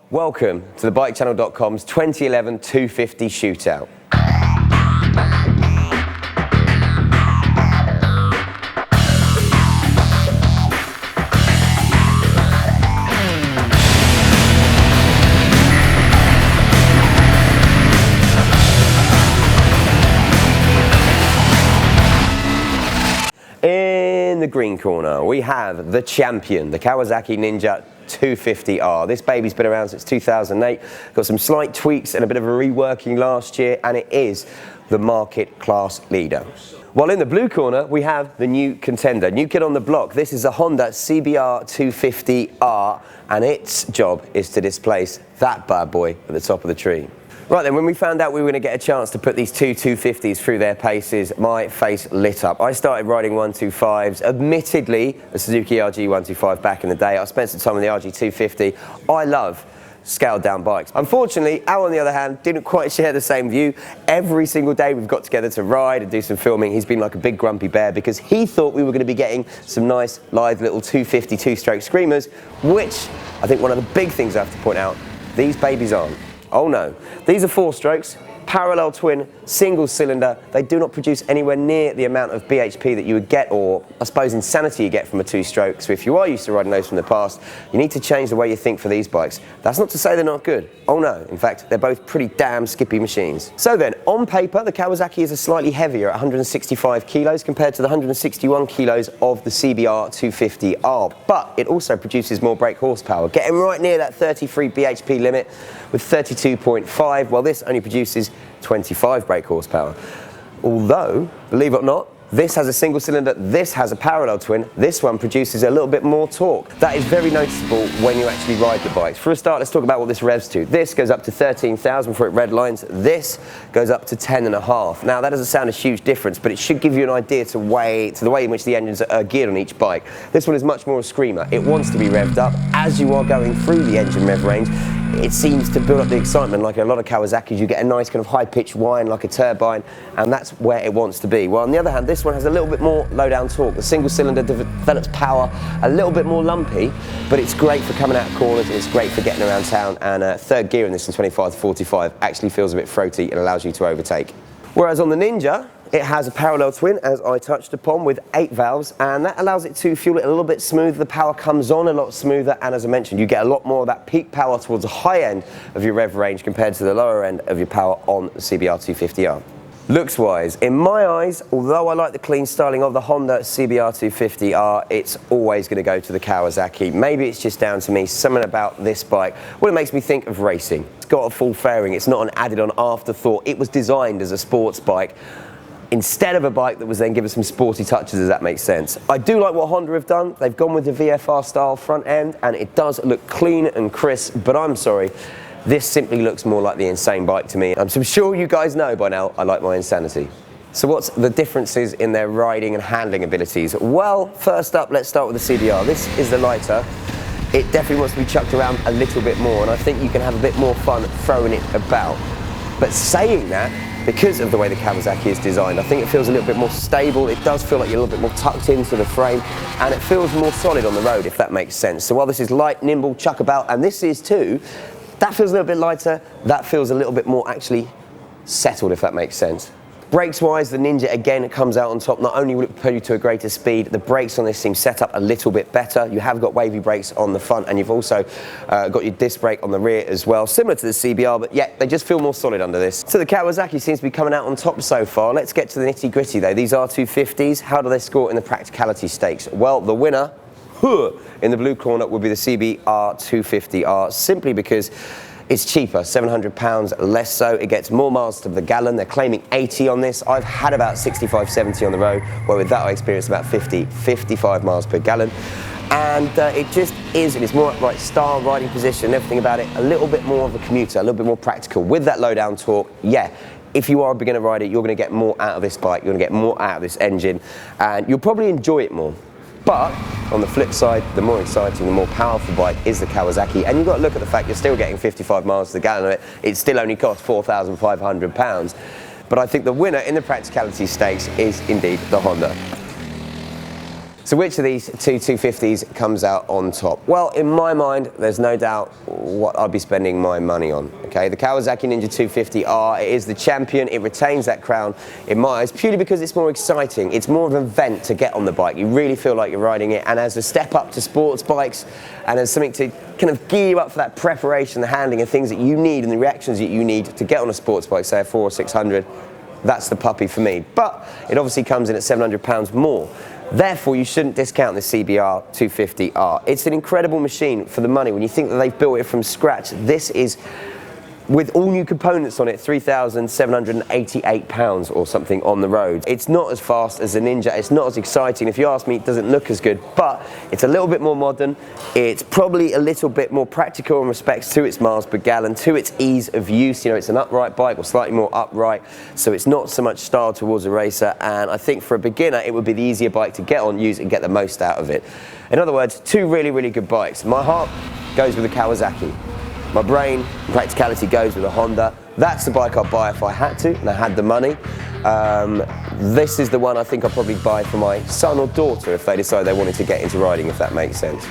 Welcome to the BikeChannel.com's 2011 250 Shootout. In the green corner, we have the champion, the Kawasaki Ninja 250R. This baby's been around since 2008, got some slight tweaks and a bit of a reworking last year, and it is the market class leader. While in the blue corner, we have the new contender, new kid on the block. This is a Honda CBR250R, and its job is to displace that bad boy at the top of the tree. Right then, when we found out we were going to get a chance to put these two 250s through their paces, my face lit up. I started riding 125s, admittedly a Suzuki RG125 back in the day. I spent some time on the RG250. I love scaled down bikes. Unfortunately, Al, on the other hand, didn't quite share the same view. Every single day we've got together to ride and do some filming, he's been like a big grumpy bear because he thought we were going to be getting some nice live little 250 two-stroke screamers, which I think one of the big things I have to point out, these babies aren't. Oh no, these are 4 strokes, parallel twin, single cylinder. They do not produce anywhere near the amount of BHP that you would get, or I suppose insanity you get from a 2-stroke. So if you are used to riding those from the past, you need to change the way you think for these bikes. That's not to say they're not good. Oh no, in fact, they're both pretty damn skippy machines. So then, on paper, the Kawasaki is a slightly heavier at 165 kilos compared to the 161 kilos of the CBR250R, but it also produces more brake horsepower, getting right near that 33 BHP limit with 32.5, while this only produces 25 brake horsepower. Although, believe it or not, this has a single cylinder, this has a parallel twin, this one produces a little bit more torque. That is very noticeable when you actually ride the bikes. For a start, let's talk about what this revs to. This goes up to 13,000 before it redlines. This goes up to 10.5. Now, that doesn't sound a huge difference, but it should give you an idea to the way in which the engines are geared on each bike. This one is much more a screamer. It wants to be revved up. As you are going through the engine rev range, it seems to build up the excitement. Like a lot of Kawasaki's, you get a nice kind of high-pitched whine like a turbine, and that's where it wants to be. While on the other hand, this one has a little bit more low-down torque. The single cylinder develops power, a little bit more lumpy, but it's great for coming out of corners, and it's great for getting around town, and third gear in this in 25 to 45 actually feels a bit throaty and allows you to overtake. Whereas on the Ninja, it has a parallel twin, as I touched upon, with 8 valves, and that allows it to fuel it a little bit smoother. The power comes on a lot smoother, and as I mentioned, you get a lot more of that peak power towards the high end of your rev range compared to the lower end of your power on the CBR250R. Looks-wise, in my eyes, although I like the clean styling of the Honda CBR250R, it's always going to go to the Kawasaki. Maybe it's just down to me, something about this bike. Well, it makes me think of racing. It's got a full fairing, it's not an added-on afterthought. It was designed as a sports bike instead of a bike that was then given some sporty touches, if that makes sense. I do like what Honda have done. They've gone with the VFR style front end, and it does look clean and crisp, but I'm sorry, this simply looks more like the insane bike to me. I'm sure you guys know by now I like my insanity. So what's the differences in their riding and handling abilities? Well, first up, let's start with the CBR. This is the lighter. It definitely wants to be chucked around a little bit more, and I think you can have a bit more fun throwing it about. But saying that, because of the way the Kawasaki is designed, I think it feels a little bit more stable. It does feel like you're a little bit more tucked into the frame, and it feels more solid on the road, if that makes sense. So while this is light, nimble, chuck about, and this is too, that feels a little bit lighter, that feels a little bit more actually settled, if that makes sense. Brakes-wise, the Ninja, again, comes out on top. Not only will it propel you to a greater speed, the brakes on this seem set up a little bit better. You have got wavy brakes on the front, and you've also got your disc brake on the rear as well, similar to the CBR, but yeah, they just feel more solid under this. So the Kawasaki seems to be coming out on top so far. Let's get to the nitty-gritty, though. These are 250s. How do they score in the practicality stakes? Well, the winner in the blue corner would be the CBR250R, simply because it's cheaper, £700 less so. It gets more miles to the gallon. They're claiming 80 on this. I've had about 65, 70 on the road, where with that I experienced about 50, 55 miles per gallon. And it just is, and it's more upright style, riding position, everything about it, a little bit more of a commuter, a little bit more practical. With that low down torque, yeah, if you are a beginner rider, you're going to get more out of this bike, you're going to get more out of this engine, and you'll probably enjoy it more. But on the flip side, the more exciting, the more powerful bike is the Kawasaki, and you've got to look at the fact you're still getting 55 miles to the gallon of it. It still only costs £4,500. But I think the winner in the practicality stakes is indeed the Honda. So which of these two 250s comes out on top? Well, in my mind, there's no doubt what I'll be spending my money on. Okay, the Kawasaki Ninja 250R, it is the champion. It retains that crown in my eyes purely because it's more exciting. It's more of an event to get on the bike. You really feel like you're riding it, and as a step up to sports bikes and as something to kind of gear you up for that preparation, the handling and things that you need and the reactions that you need to get on a sports bike, say a 400 or 600, that's the puppy for me. But it obviously comes in at £700 more. Therefore, you shouldn't discount the CBR250R. It's an incredible machine for the money. When you think that they've built it from scratch, this is, with all new components on it, £3,788 or something on the road. It's not as fast as the Ninja, it's not as exciting. If you ask me, it doesn't look as good, but it's a little bit more modern. It's probably a little bit more practical in respects to its miles per gallon, to its ease of use. You know, it's an upright bike, or slightly more upright, so it's not so much styled towards a racer, and I think for a beginner, it would be the easier bike to get on, use, and get the most out of it. In other words, two really, really good bikes. My heart goes with the Kawasaki. My brain and practicality goes with a Honda. That's the bike I'd buy if I had to and I had the money. This is the one I think I'll probably buy for my son or daughter if they decide they wanted to get into riding, if that makes sense.